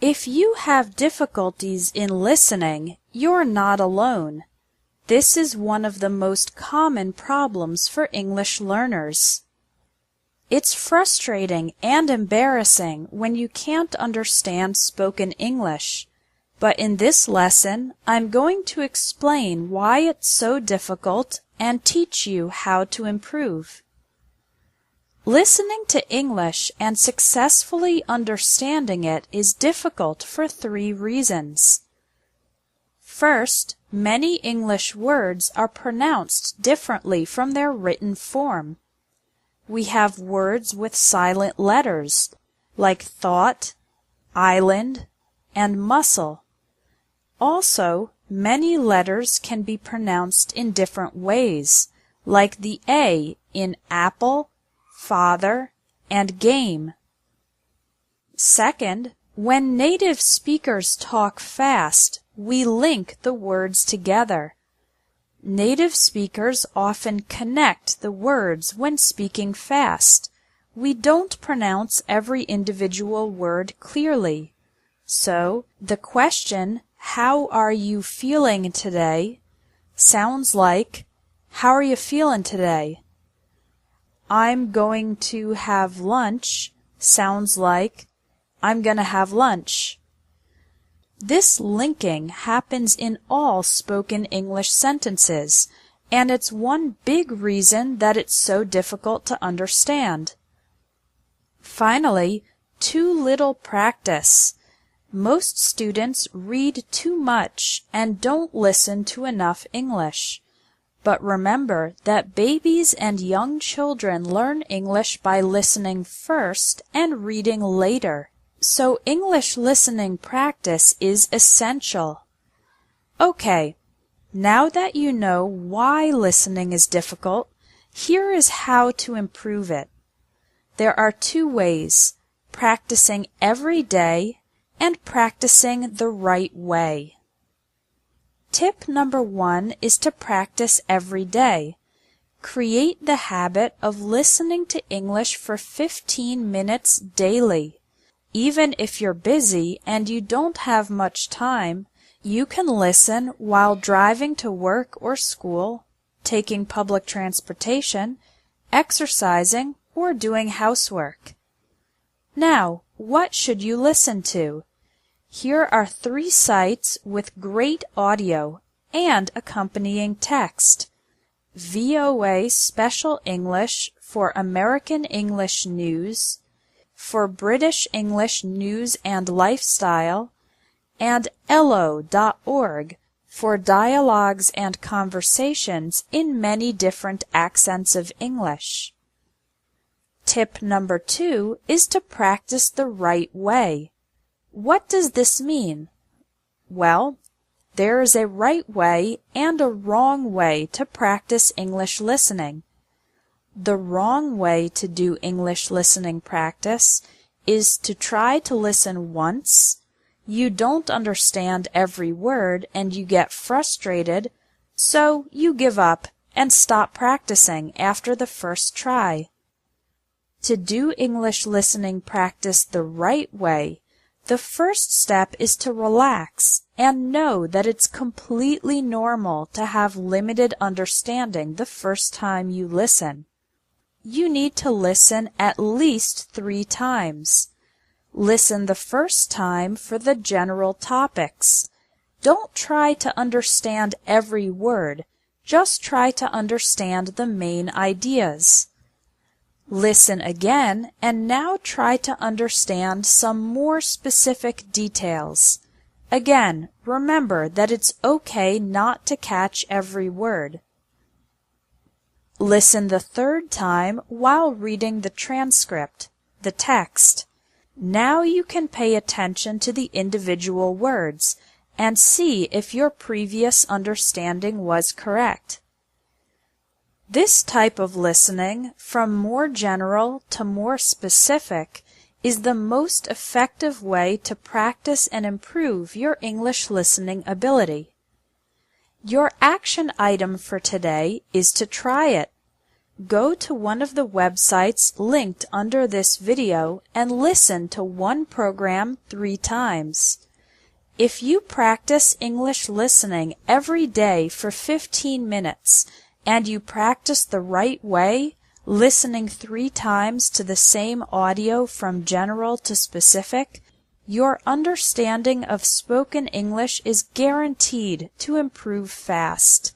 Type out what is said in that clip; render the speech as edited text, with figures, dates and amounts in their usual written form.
If you have difficulties in listening, you're not alone. This is one of the most common problems for English learners. It's frustrating and embarrassing when you can't understand spoken English, but in this lesson, I'm going to explain why it's so difficult and teach you how to improve. Listening to English and successfully understanding it is difficult for 3 reasons. First, many English words are pronounced differently from their written form. We have words with silent letters, like thought, island, and muscle. Also, many letters can be pronounced in different ways, like the A in apple, father, and game. Second, when native speakers talk fast, we link the words together. Native speakers often connect the words when speaking fast. We don't pronounce every individual word clearly. So, the question, "How are you feeling today?" sounds like, "How are you feeling today?" "I'm going to have lunch" sounds like, "I'm gonna have lunch." This linking happens in all spoken English sentences, and it's one big reason that it's so difficult to understand. Finally, too little practice. Most students read too much and don't listen to enough English. But remember that babies and young children learn English by listening first and reading later. So English listening practice is essential. Okay, now that you know why listening is difficult, here is how to improve it. There are 2 ways, practicing every day and practicing the right way. Tip number 1 is to practice every day. Create the habit of listening to English for 15 minutes daily. Even if you're busy and you don't have much time, you can listen while driving to work or school, taking public transportation, exercising, or doing housework. Now, what should you listen to? Here are 3 sites with great audio and accompanying text. VOA Special English for American English News, for British English News and Lifestyle, and elo.org for dialogues and conversations in many different accents of English. Tip number 2 is to practice the right way. What does this mean? Well, there is a right way and a wrong way to practice English listening. The wrong way to do English listening practice is to try to listen once, you don't understand every word and you get frustrated, so you give up and stop practicing after the first try. To do English listening practice the right way, the first step is to relax and know that it's completely normal to have limited understanding the first time you listen. You need to listen at least 3 times. Listen the first time for the general topics. Don't try to understand every word, just try to understand the main ideas. Listen again and now try to understand some more specific details. Again, remember that it's okay not to catch every word. Listen the 3rd time while reading the transcript, the text. Now you can pay attention to the individual words and see if your previous understanding was correct. This type of listening, from more general to more specific, is the most effective way to practice and improve your English listening ability. Your action item for today is to try it. Go to one of the websites linked under this video and listen to one program 3 times. If you practice English listening every day for 15 minutes and you practice the right way, listening 3 times to the same audio from general to specific, your understanding of spoken English is guaranteed to improve fast.